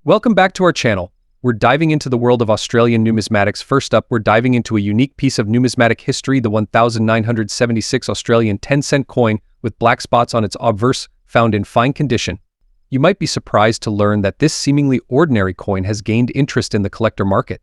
Welcome back to our channel. We're diving into the world of Australian numismatics. First up, we're diving into a unique piece of numismatic history, the 1976 Australian 10-cent coin with black spots on its obverse, found in fine condition. You might be surprised to learn that this seemingly ordinary coin has gained interest in the collector market.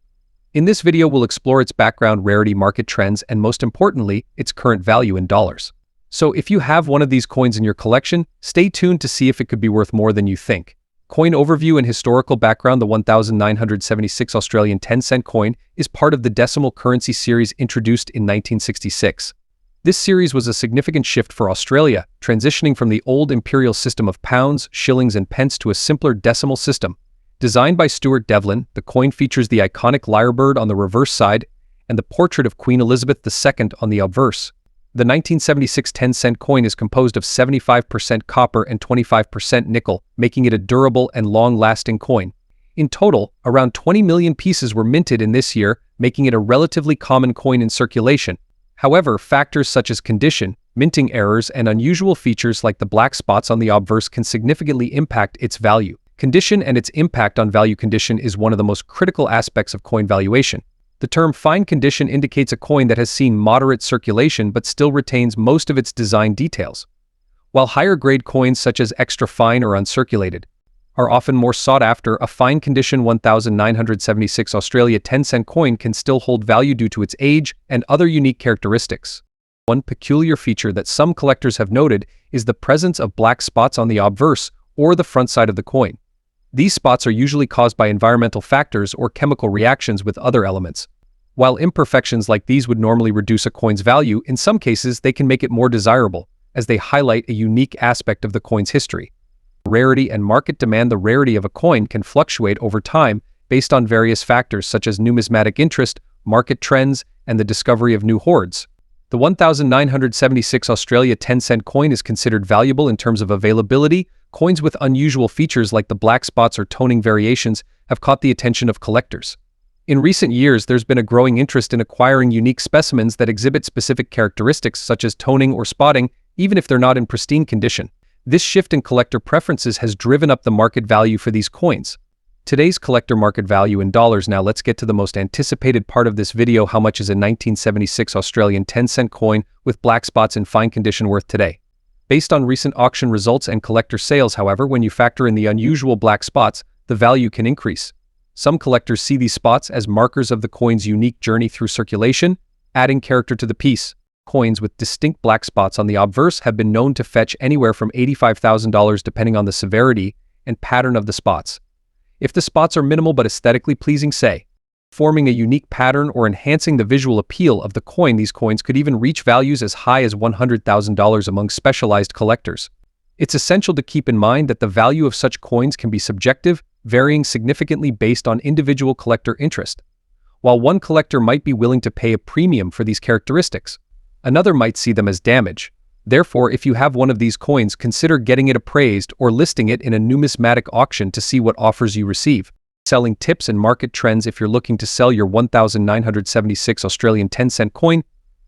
In this video, we'll explore its background, rarity, market trends, and most importantly, its current value in dollars. So if you have one of these coins in your collection, stay tuned to see if it could be worth more than you think. Coin overview and historical background. The 1976 Australian 10-cent coin is part of the decimal currency series introduced in 1966. This series was a significant shift for Australia, transitioning from the old imperial system of pounds, shillings, and pence to a simpler decimal system. Designed by Stuart Devlin, the coin features the iconic lyrebird on the reverse side and the portrait of Queen Elizabeth II on the obverse. The 1976 10-cent coin is composed of 75% copper and 25% nickel, making it a durable and long-lasting coin. In total, around 20 million pieces were minted in this year, making it a relatively common coin in circulation. However, factors such as condition, minting errors, and unusual features like the black spots on the obverse can significantly impact its value. Condition and its impact on value. Condition is one of the most critical aspects of coin valuation. The term fine condition indicates a coin that has seen moderate circulation but still retains most of its design details, while higher-grade coins such as extra fine or uncirculated are often more sought after. A fine condition 1976 Australia 10-cent coin can still hold value due to its age and other unique characteristics. One peculiar feature that some collectors have noted is the presence of black spots on the obverse or the front side of the coin. These spots are usually caused by environmental factors or chemical reactions with other elements. While imperfections like these would normally reduce a coin's value, in some cases they can make it more desirable, as they highlight a unique aspect of the coin's history. Rarity and market demand. The rarity of a coin can fluctuate over time based on various factors such as numismatic interest, market trends, and the discovery of new hoards. The 1976 Australia 10-cent coin is considered valuable in terms of availability. Coins with unusual features like the black spots or toning variations have caught the attention of collectors. In recent years, there's been a growing interest in acquiring unique specimens that exhibit specific characteristics such as toning or spotting, even if they're not in pristine condition. This shift in collector preferences has driven up the market value for these coins. Today's collector market value in dollars. Now let's get to the most anticipated part of this video. How much is a 1976 Australian 10-cent coin with black spots in fine condition worth today? Based on recent auction results and collector sales, however, when you factor in the unusual black spots, the value can increase. Some collectors see these spots as markers of the coin's unique journey through circulation, adding character to the piece. Coins with distinct black spots on the obverse have been known to fetch anywhere from $85,000 depending on the severity and pattern of the spots. If the spots are minimal but aesthetically pleasing, say, forming a unique pattern or enhancing the visual appeal of the coin, these coins could even reach values as high as $100,000 among specialized collectors. It's essential to keep in mind that the value of such coins can be subjective, varying significantly based on individual collector interest. While one collector might be willing to pay a premium for these characteristics, another might see them as damage. Therefore, if you have one of these coins, consider getting it appraised or listing it in a numismatic auction to see what offers you receive. Selling tips and market trends. If you're looking to sell your 1976 Australian 10-cent coin,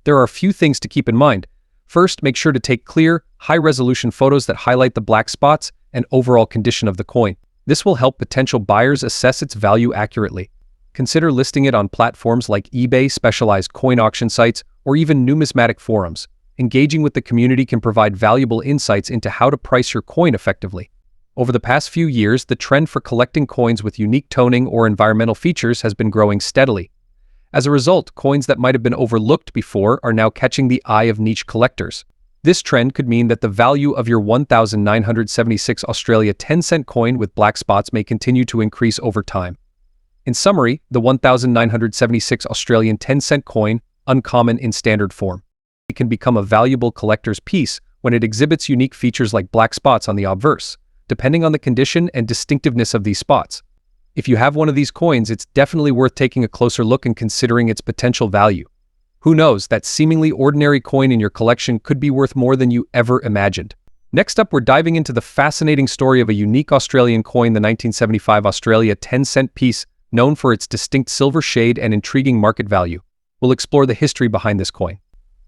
there are a few things to keep in mind. First, make sure to take clear, high-resolution photos that highlight the black spots and overall condition of the coin. This will help potential buyers assess its value accurately. Consider listing it on platforms like eBay, specialized coin auction sites, or even numismatic forums. Engaging with the community can provide valuable insights into how to price your coin effectively. Over the past few years, the trend for collecting coins with unique toning or environmental features has been growing steadily. As a result, coins that might have been overlooked before are now catching the eye of niche collectors. This trend could mean that the value of your 1976 Australia 10-cent coin with black spots may continue to increase over time. In summary, the 1976 Australian 10-cent coin, uncommon in standard form, it can become a valuable collector's piece when it exhibits unique features like black spots on the obverse, depending on the condition and distinctiveness of these spots. If you have one of these coins, it's definitely worth taking a closer look and considering its potential value. Who knows, that seemingly ordinary coin in your collection could be worth more than you ever imagined. Next up, we're diving into the fascinating story of a unique Australian coin, the 1975 Australia 10-cent piece, known for its distinct silver shade and intriguing market value. We'll explore the history behind this coin,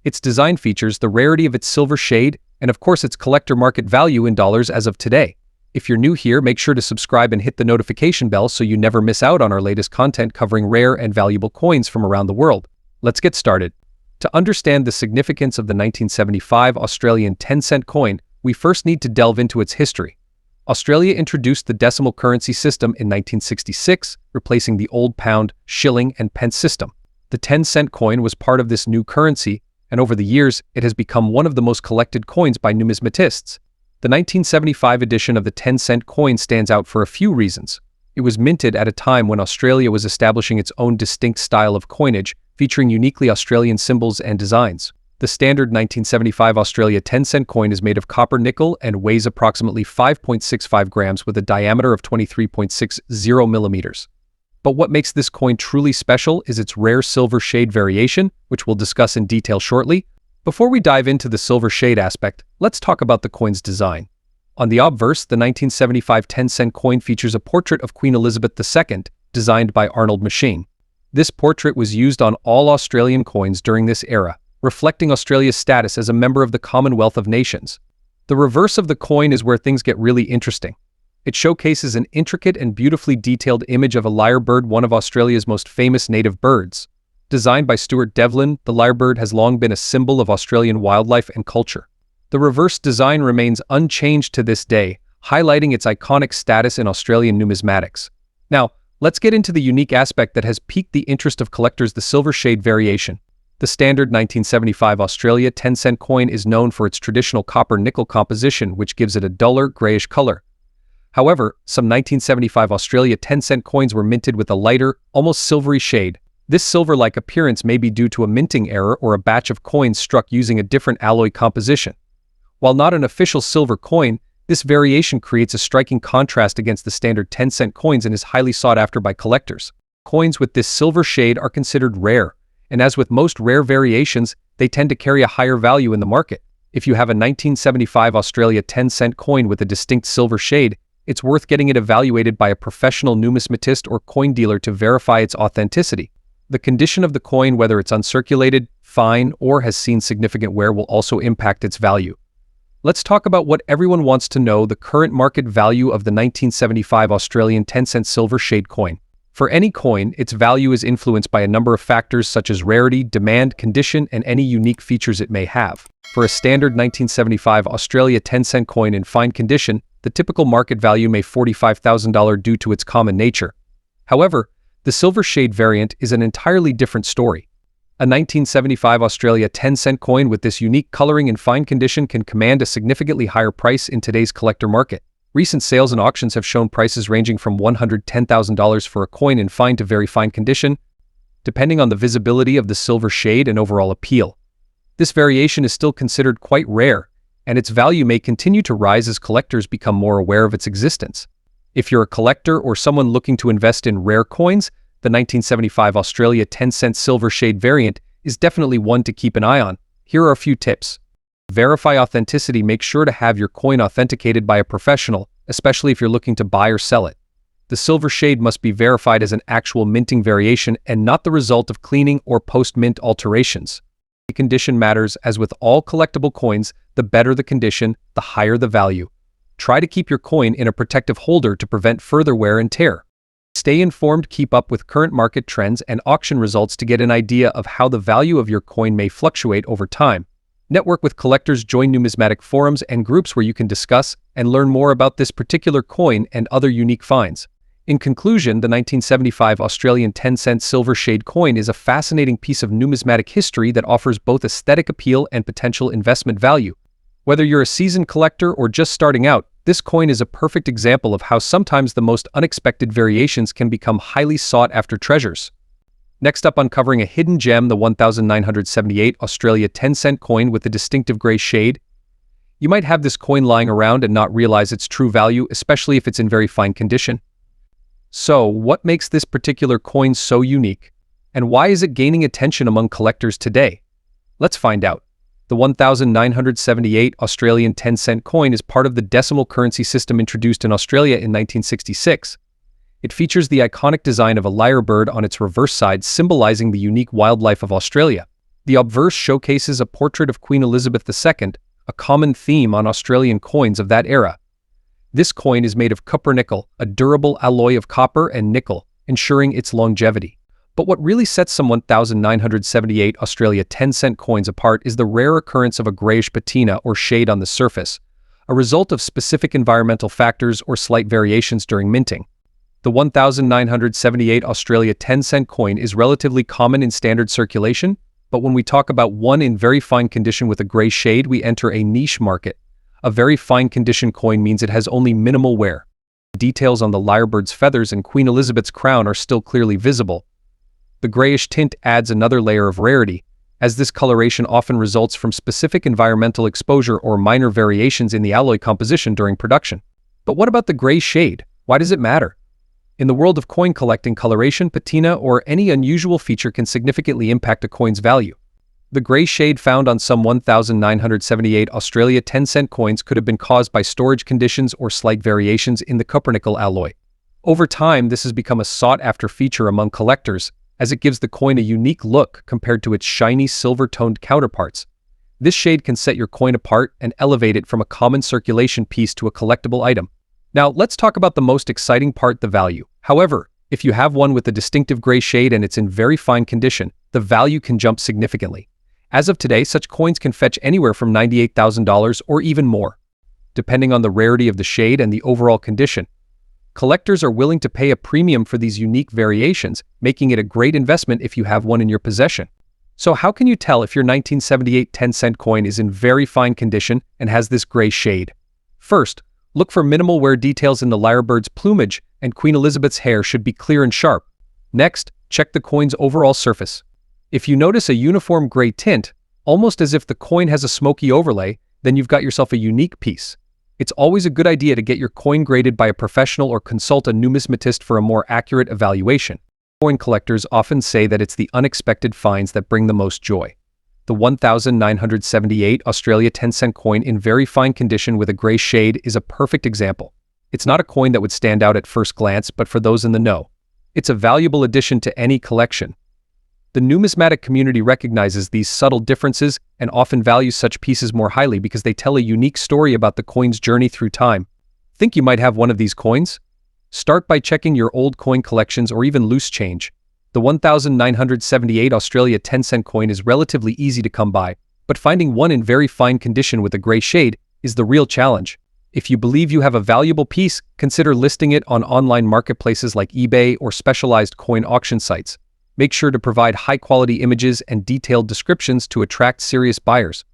its design features, the rarity of its silver shade, and of course its collector market value in dollars as of today. If you're new here, make sure to subscribe and hit the notification bell so you never miss out on our latest content covering rare and valuable coins from around the world. Let's get started. To understand the significance of the 1975 Australian 10-cent coin, we first need to delve into its history. Australia introduced the decimal currency system in 1966, replacing the old pound, shilling, and pence system. The 10-cent coin was part of this new currency, and over the years, it has become one of the most collected coins by numismatists. The 1975 edition of the 10-cent coin stands out for a few reasons. It was minted at a time when Australia was establishing its own distinct style of coinage, featuring uniquely Australian symbols and designs. The standard 1975 Australia 10-cent coin is made of copper nickel and weighs approximately 5.65 grams with a diameter of 23.60 millimeters. But what makes this coin truly special is its rare silver shade variation, which we'll discuss in detail shortly. Before we dive into the silver shade aspect, let's talk about the coin's design. On the obverse, the 1975 10-cent coin features a portrait of Queen Elizabeth II, designed by Arnold Machin. This portrait was used on all Australian coins during this era, reflecting Australia's status as a member of the Commonwealth of Nations. The reverse of the coin is where things get really interesting. It showcases an intricate and beautifully detailed image of a lyrebird, one of Australia's most famous native birds. Designed by Stuart Devlin, the lyrebird has long been a symbol of Australian wildlife and culture. The reverse design remains unchanged to this day, highlighting its iconic status in Australian numismatics. Now, let's get into the unique aspect that has piqued the interest of collectors: the silver shade variation. The standard 1975 Australia 10-cent coin is known for its traditional copper-nickel composition, which gives it a duller, grayish color. However, some 1975 Australia 10-cent coins were minted with a lighter, almost silvery shade. This silver-like appearance may be due to a minting error or a batch of coins struck using a different alloy composition. While not an official silver coin, this variation creates a striking contrast against the standard 10-cent coins and is highly sought after by collectors. Coins with this silver shade are considered rare, and as with most rare variations, they tend to carry a higher value in the market. If you have a 1975 Australia 10-cent coin with a distinct silver shade, it's worth getting it evaluated by a professional numismatist or coin dealer to verify its authenticity. The condition of the coin, whether it's uncirculated, fine, or has seen significant wear, will also impact its value. Let's talk about what everyone wants to know: the current market value of the 1975 Australian 10-cent silver shade coin. For any coin, its value is influenced by a number of factors such as rarity, demand, condition, and any unique features it may have. For a standard 1975 Australia 10-cent coin in fine condition, the typical market value may be $45,000 due to its common nature. However, the silver shade variant is an entirely different story. A 1975 Australia 10-cent coin with this unique coloring in fine condition can command a significantly higher price in today's collector market. Recent sales and auctions have shown prices ranging from $110,000 for a coin in fine to very fine condition, depending on the visibility of the silver shade and overall appeal. This variation is still considered quite rare, and its value may continue to rise as collectors become more aware of its existence. If you're a collector or someone looking to invest in rare coins, the 1975 Australia 10-cent silver shade variant is definitely one to keep an eye on. Here are a few tips. Verify authenticity. Make sure to have your coin authenticated by a professional, especially if you're looking to buy or sell it. The silver shade must be verified as an actual minting variation and not the result of cleaning or post-mint alterations. The condition matters. As with all collectible coins, the better the condition, the higher the value. Try to keep your coin in a protective holder to prevent further wear and tear. Stay informed. Keep up with current market trends and auction results to get an idea of how the value of your coin may fluctuate over time. Network with collectors. Join numismatic forums and groups where you can discuss and learn more about this particular coin and other unique finds. In conclusion, the 1975 Australian 10-cent silver shade coin is a fascinating piece of numismatic history that offers both aesthetic appeal and potential investment value. Whether you're a seasoned collector or just starting out, this coin is a perfect example of how sometimes the most unexpected variations can become highly sought-after treasures. Next up, uncovering a hidden gem, the 1978 Australia 10-cent coin with a distinctive grey shade. You might have this coin lying around and not realize its true value, especially if it's in very fine condition. So, what makes this particular coin so unique? And why is it gaining attention among collectors today? Let's find out. The 1978 Australian 10-cent coin is part of the decimal currency system introduced in Australia in 1966. It features the iconic design of a lyrebird on its reverse side, symbolizing the unique wildlife of Australia. The obverse showcases a portrait of Queen Elizabeth II, a common theme on Australian coins of that era. This coin is made of copper-nickel, a durable alloy of copper and nickel, ensuring its longevity. But what really sets some 1978 Australia 10-cent coins apart is the rare occurrence of a grayish patina or shade on the surface, a result of specific environmental factors or slight variations during minting. The 1978 Australia 10-cent coin is relatively common in standard circulation, but when we talk about one in very fine condition with a gray shade, we enter a niche market. A very fine condition coin means it has only minimal wear. Details on the lyrebird's feathers and Queen Elizabeth's crown are still clearly visible. The grayish tint adds another layer of rarity, as this coloration often results from specific environmental exposure or minor variations in the alloy composition during production. But what about the gray shade? Why does it matter? In the world of coin collecting, coloration, patina, or any unusual feature can significantly impact a coin's value. The gray shade found on some 1978 Australia 10-cent coins could have been caused by storage conditions or slight variations in the copper-nickel alloy. Over time, this has become a sought-after feature among collectors, as it gives the coin a unique look compared to its shiny silver-toned counterparts. This shade can set your coin apart and elevate it from a common circulation piece to a collectible item. Now, let's talk about the most exciting part, the value. However, if you have one with a distinctive gray shade and it's in very fine condition, the value can jump significantly. As of today, such coins can fetch anywhere from $98,000 or even more, depending on the rarity of the shade and the overall condition. Collectors are willing to pay a premium for these unique variations, making it a great investment if you have one in your possession. So how can you tell if your 1978 10-cent coin is in very fine condition and has this gray shade? First, look for minimal wear details in the lyrebird's plumage, and Queen Elizabeth's hair should be clear and sharp. Next, check the coin's overall surface. If you notice a uniform gray tint, almost as if the coin has a smoky overlay, then you've got yourself a unique piece. It's always a good idea to get your coin graded by a professional or consult a numismatist for a more accurate evaluation. Coin collectors often say that it's the unexpected finds that bring the most joy. The 1978 Australia 10-cent coin in very fine condition with a gray shade is a perfect example. It's not a coin that would stand out at first glance, but for those in the know, it's a valuable addition to any collection. The numismatic community recognizes these subtle differences and often values such pieces more highly because they tell a unique story about the coin's journey through time. Think you might have one of these coins? Start by checking your old coin collections or even loose change. The 1978 Australia 10-cent coin is relatively easy to come by, but finding one in very fine condition with a gray shade is the real challenge. If you believe you have a valuable piece, consider listing it on online marketplaces like eBay or specialized coin auction sites. Make sure to provide high-quality images and detailed descriptions to attract serious buyers.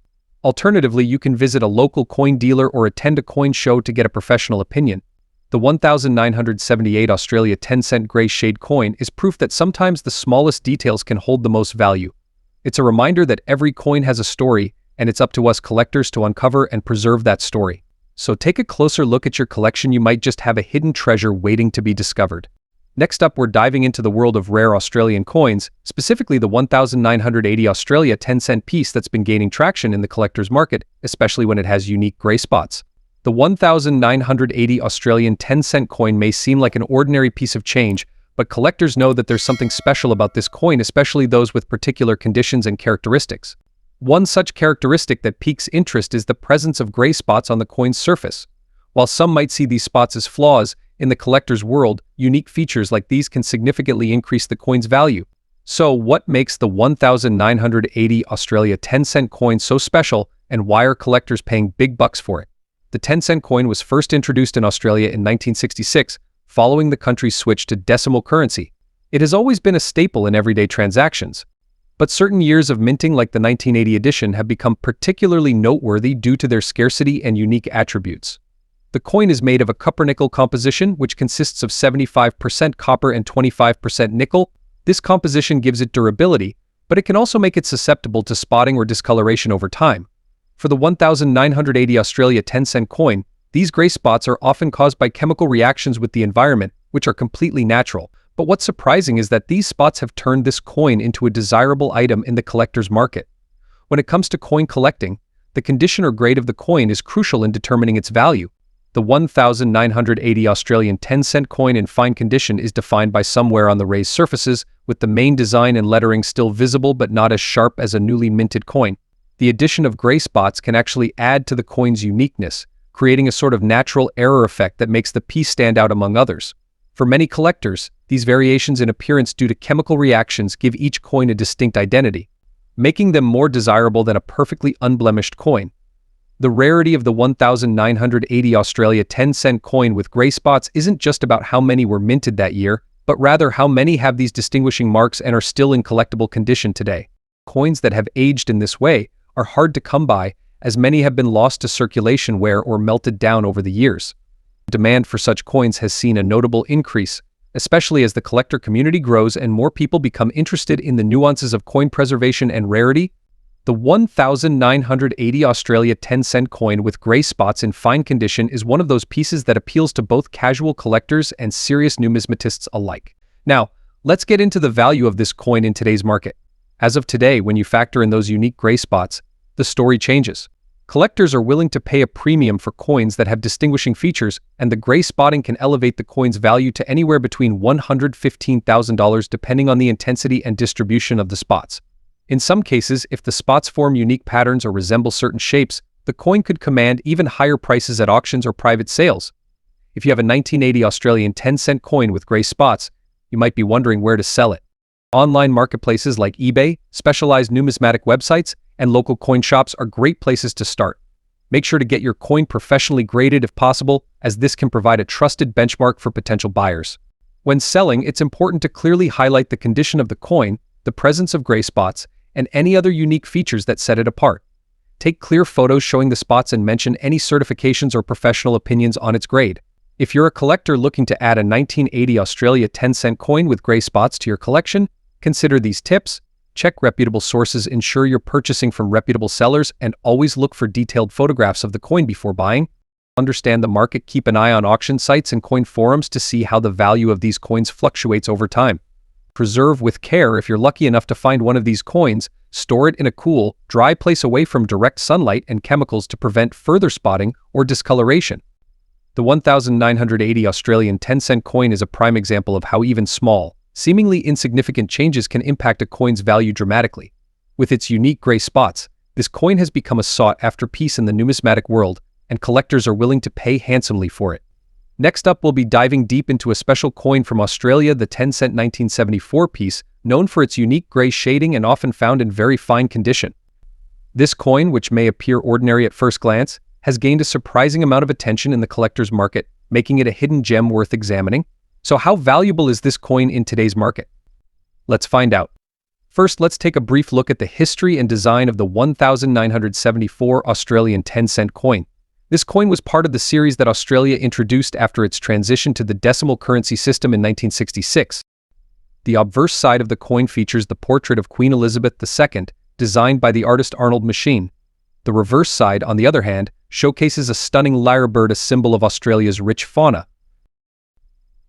Alternatively, you can visit a local coin dealer or attend a coin show to get a professional opinion. The 1978 Australia 10-cent grey shade coin is proof that sometimes the smallest details can hold the most value. It's a reminder that every coin has a story, and it's up to us collectors to uncover and preserve that story. So take a closer look at your collection. You might just have a hidden treasure waiting to be discovered. Next up, we're diving into the world of rare Australian coins, specifically the 1980 Australia 10-cent piece that's been gaining traction in the collector's market, especially when it has unique grey spots. The 1980 Australian 10-cent coin may seem like an ordinary piece of change, but collectors know that there's something special about this coin, especially those with particular conditions and characteristics. One such characteristic that piques interest is the presence of grey spots on the coin's surface. While some might see these spots as flaws, in the collector's world, unique features like these can significantly increase the coin's value. So, what makes the 1980 Australia 10-cent coin so special, and why are collectors paying big bucks for it? The 10-cent coin was first introduced in Australia in 1966, following the country's switch to decimal currency. It has always been a staple in everyday transactions. But certain years of minting, like the 1980 edition, have become particularly noteworthy due to their scarcity and unique attributes. The coin is made of a copper-nickel composition, which consists of 75% copper and 25% nickel. This composition gives it durability, but it can also make it susceptible to spotting or discoloration over time. For the 1980 Australia 10-cent coin, these gray spots are often caused by chemical reactions with the environment, which are completely natural. But what's surprising is that these spots have turned this coin into a desirable item in the collector's market. When it comes to coin collecting, the condition or grade of the coin is crucial in determining its value. The 1980 Australian 10-cent coin in fine condition is defined by some wear on the raised surfaces, with the main design and lettering still visible but not as sharp as a newly minted coin. The addition of gray spots can actually add to the coin's uniqueness, creating a sort of natural error effect that makes the piece stand out among others. For many collectors, these variations in appearance due to chemical reactions give each coin a distinct identity, making them more desirable than a perfectly unblemished coin. The rarity of the 1980 Australia 10-cent coin with grey spots isn't just about how many were minted that year, but rather how many have these distinguishing marks and are still in collectible condition today. Coins that have aged in this way are hard to come by, as many have been lost to circulation wear or melted down over the years. Demand for such coins has seen a notable increase, especially as the collector community grows and more people become interested in the nuances of coin preservation and rarity. The 1980 Australia 10-cent coin with grey spots in fine condition is one of those pieces that appeals to both casual collectors and serious numismatists alike. Now, let's get into the value of this coin in today's market. As of today, when you factor in those unique grey spots, the story changes. Collectors are willing to pay a premium for coins that have distinguishing features, and the grey spotting can elevate the coin's value to anywhere between $115,000 depending on the intensity and distribution of the spots. In some cases, if the spots form unique patterns or resemble certain shapes, the coin could command even higher prices at auctions or private sales. If you have a 1980 Australian 10-cent coin with grey spots, you might be wondering where to sell it. Online marketplaces like eBay, specialized numismatic websites, and local coin shops are great places to start. Make sure to get your coin professionally graded if possible, as this can provide a trusted benchmark for potential buyers. When selling, it's important to clearly highlight the condition of the coin, the presence of grey spots, and any other unique features that set it apart. Take clear photos showing the spots and mention any certifications or professional opinions on its grade. If you're a collector looking to add a 1980 Australia 10-cent coin with grey spots to your collection, consider these tips. Check reputable sources, ensure you're purchasing from reputable sellers, and always look for detailed photographs of the coin before buying. Understand the market, keep an eye on auction sites and coin forums to see how the value of these coins fluctuates over time. Preserve with care. If you're lucky enough to find one of these coins, store it in a cool, dry place away from direct sunlight and chemicals to prevent further spotting or discoloration. The 1980 Australian 10-cent coin is a prime example of how even small, seemingly insignificant changes can impact a coin's value dramatically. With its unique grey spots, this coin has become a sought-after piece in the numismatic world, and collectors are willing to pay handsomely for it. Next up, we'll be diving deep into a special coin from Australia, the 10-cent 1974 piece, known for its unique grey shading and often found in very fine condition. This coin, which may appear ordinary at first glance, has gained a surprising amount of attention in the collector's market, making it a hidden gem worth examining. So how valuable is this coin in today's market? Let's find out. First, let's take a brief look at the history and design of the 1974 Australian 10-cent coin. This coin was part of the series that Australia introduced after its transition to the decimal currency system in 1966. The obverse side of the coin features the portrait of Queen Elizabeth II, designed by the artist Arnold Machin. The reverse side, on the other hand, showcases a stunning lyrebird, a symbol of Australia's rich fauna.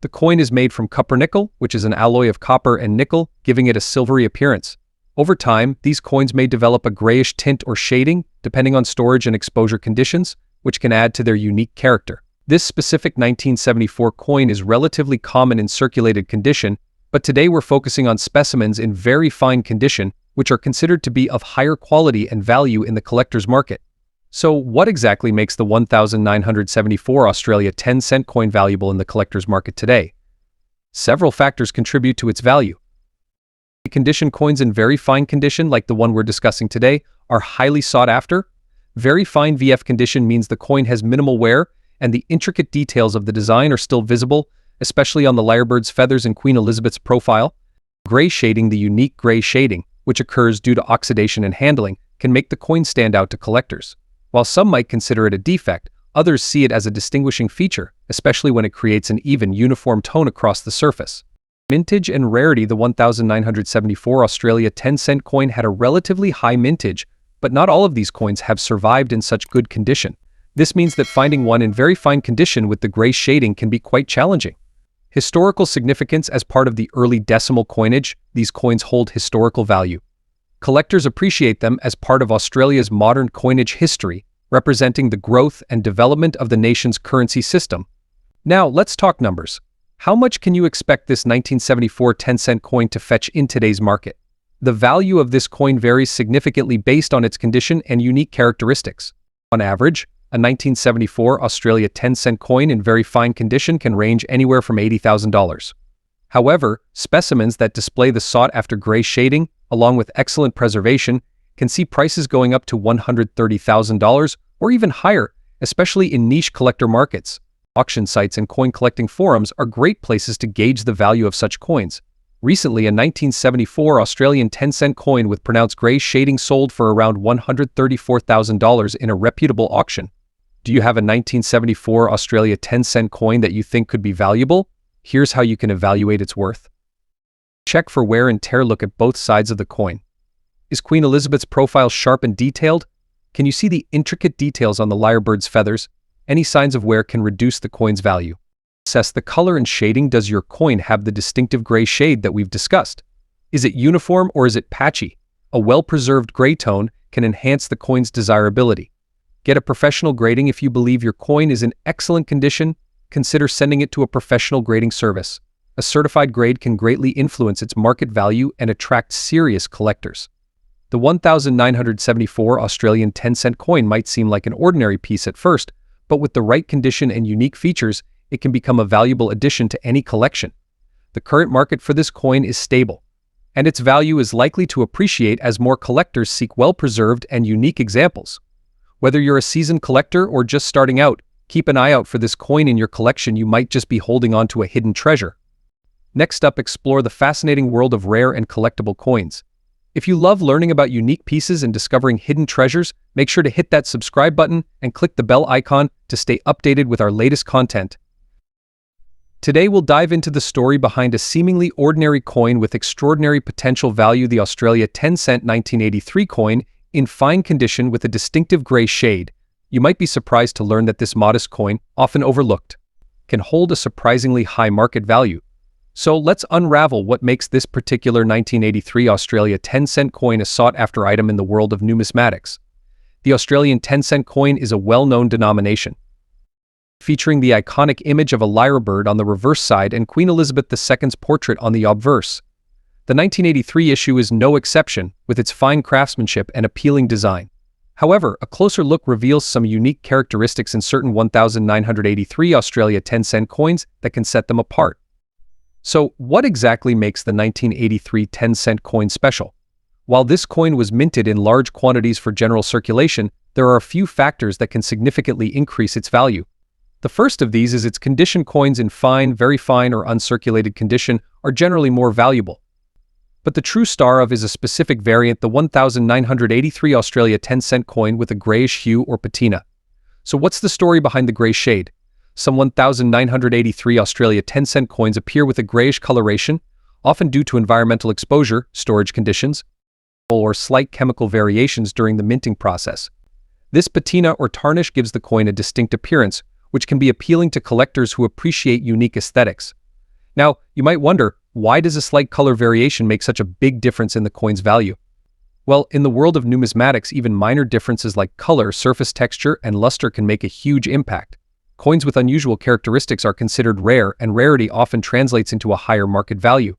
The coin is made from copper nickel, which is an alloy of copper and nickel, giving it a silvery appearance. Over time, these coins may develop a grayish tint or shading, depending on storage and exposure conditions, which can add to their unique character. This specific 1974 coin is relatively common in circulated condition, but today we're focusing on specimens in very fine condition, which are considered to be of higher quality and value in the collector's market. So what exactly makes the 1974 Australia 10-cent coin valuable in the collector's market today? Several factors contribute to its value. Condition coins in very fine condition, like the one we're discussing today, are highly sought after. Very fine VF condition means the coin has minimal wear, and the intricate details of the design are still visible, especially on the lyrebird's feathers and Queen Elizabeth's profile. Grey shading, the unique grey shading, which occurs due to oxidation and handling, can make the coin stand out to collectors. While some might consider it a defect, others see it as a distinguishing feature, especially when it creates an even, uniform tone across the surface. Mintage and rarity. The 1974 Australia 10-cent coin had a relatively high mintage, but not all of these coins have survived in such good condition. This means that finding one in very fine condition with the grey shading can be quite challenging. Historical significance. As part of the early decimal coinage, these coins hold historical value. Collectors appreciate them as part of Australia's modern coinage history, representing the growth and development of the nation's currency system. Now, let's talk numbers. How much can you expect this 1974 10-cent coin to fetch in today's market? The value of this coin varies significantly based on its condition and unique characteristics. On average, A 1974 Australia 10-cent coin in very fine condition can range anywhere from $80,000. However, specimens that display the sought-after gray shading, along with excellent preservation, can see prices going up to $130,000 or even higher, especially in niche collector markets. Auction sites and coin collecting forums are great places to gauge the value of such coins. Recently, a 1974 Australian 10-cent coin with pronounced grey shading sold for around $134,000 in a reputable auction. Do you have a 1974 Australia 10-cent coin that you think could be valuable? Here's how you can evaluate its worth. Check for wear and tear. Look at both sides of the coin. Is Queen Elizabeth's profile sharp and detailed? Can you see the intricate details on the lyrebird's feathers? Any signs of wear can reduce the coin's value. Assess the color and shading. Does your coin have the distinctive gray shade that we've discussed? Is it uniform or is it patchy? A well-preserved gray tone can enhance the coin's desirability. Get a professional grading. If you believe your coin is in excellent condition, consider sending it to a professional grading service. A certified grade can greatly influence its market value and attract serious collectors. The 1974 Australian 10-cent coin might seem like an ordinary piece at first, but with the right condition and unique features, it can become a valuable addition to any collection. The current market for this coin is stable, and its value is likely to appreciate as more collectors seek well-preserved and unique examples. Whether you're a seasoned collector or just starting out, keep an eye out for this coin in your collection. You might just be holding on to a hidden treasure. Next up, explore the fascinating world of rare and collectible coins. If you love learning about unique pieces and discovering hidden treasures, make sure to hit that subscribe button and click the bell icon to stay updated with our latest content. Today we'll dive into the story behind a seemingly ordinary coin with extraordinary potential value, the Australia 10-cent 1983 coin, in fine condition with a distinctive grey shade. You might be surprised to learn that this modest coin, often overlooked, can hold a surprisingly high market value. So let's unravel what makes this particular 1983 Australia 10-cent coin a sought-after item in the world of numismatics. The Australian 10-cent coin is a well-known denomination, featuring the iconic image of a lyrebird on the reverse side and Queen Elizabeth II's portrait on the obverse. The 1983 issue is no exception, with its fine craftsmanship and appealing design. However, a closer look reveals some unique characteristics in certain 1983 Australia 10-cent coins that can set them apart. So, what exactly makes the 1983 10-cent coin special? While this coin was minted in large quantities for general circulation, there are a few factors that can significantly increase its value. The first of these is its condition. Coins in fine, very fine, or uncirculated condition are generally more valuable. But the true star of is a specific variant, the 1983 Australia 10-cent coin with a grayish hue or patina. So what's the story behind the grey shade? Some 1983 Australia 10-cent coins appear with a grayish coloration, often due to environmental exposure, storage conditions, or slight chemical variations during the minting process. This patina or tarnish gives the coin a distinct appearance, which can be appealing to collectors who appreciate unique aesthetics. Now, you might wonder, why does a slight color variation make such a big difference in the coin's value? Well, in the world of numismatics, even minor differences like color, surface texture, and luster can make a huge impact. Coins with unusual characteristics are considered rare, and rarity often translates into a higher market value.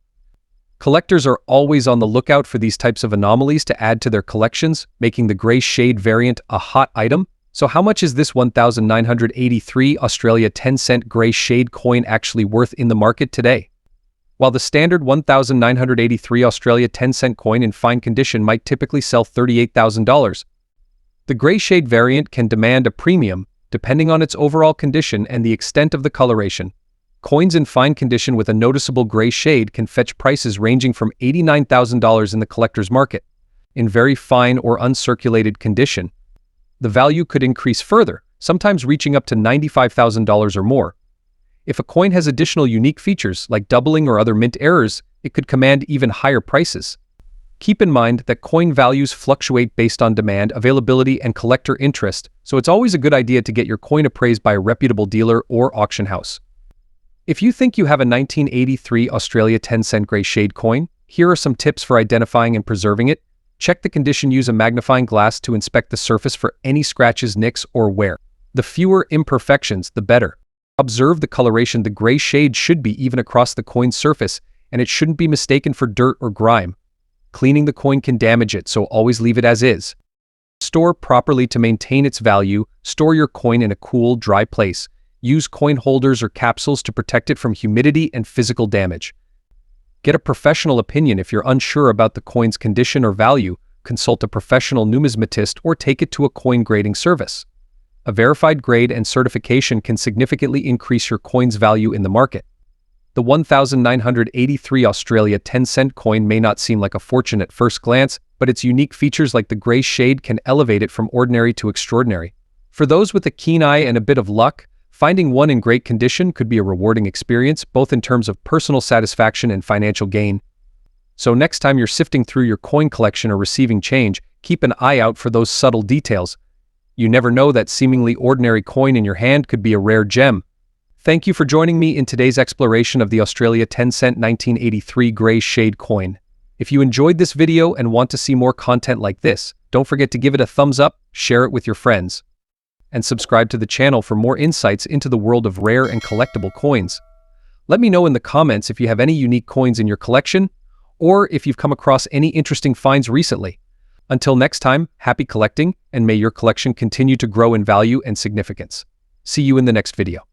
Collectors are always on the lookout for these types of anomalies to add to their collections, making the grey shade variant a hot item. So how much is this 1983 Australia 10-cent grey shade coin actually worth in the market today? While the standard 1983 Australia 10-cent coin in fine condition might typically sell $38,000, the grey shade variant can demand a premium, depending on its overall condition and the extent of the coloration. Coins in fine condition with a noticeable grey shade can fetch prices ranging from $89,000 in the collector's market. In very fine or uncirculated condition, the value could increase further, sometimes reaching up to $95,000 or more. If a coin has additional unique features like doubling or other mint errors, it could command even higher prices. Keep in mind that coin values fluctuate based on demand, availability, and collector interest, so it's always a good idea to get your coin appraised by a reputable dealer or auction house. If you think you have a 1983 Australia 10-cent grey shade coin, here are some tips for identifying and preserving it. Check the condition. Use a magnifying glass to inspect the surface for any scratches, nicks, or wear. The fewer imperfections, the better. Observe the coloration. The grey shade should be even across the coin's surface, and it shouldn't be mistaken for dirt or grime. Cleaning the coin can damage it, so always leave it as is. Store properly to maintain its value. Store your coin in a cool, dry place. Use coin holders or capsules to protect it from humidity and physical damage. Get a professional opinion if you're unsure about the coin's condition or value. Consult a professional numismatist or take it to a coin grading service. A verified grade and certification can significantly increase your coin's value in the market. The 1983 Australia 10-cent coin may not seem like a fortune at first glance, but its unique features like the gray shade can elevate it from ordinary to extraordinary. For those with a keen eye and a bit of luck, finding one in great condition could be a rewarding experience, both in terms of personal satisfaction and financial gain. So next time you're sifting through your coin collection or receiving change, keep an eye out for those subtle details. You never know that seemingly ordinary coin in your hand could be a rare gem. Thank you for joining me in today's exploration of the Australia 10-cent 1983 gray shade coin. If you enjoyed this video and want to see more content like this, don't forget to give it a thumbs up, share it with your friends, and subscribe to the channel for more insights into the world of rare and collectible coins. Let me know in the comments if you have any unique coins in your collection, or if you've come across any interesting finds recently. Until next time, happy collecting, and may your collection continue to grow in value and significance. See you in the next video.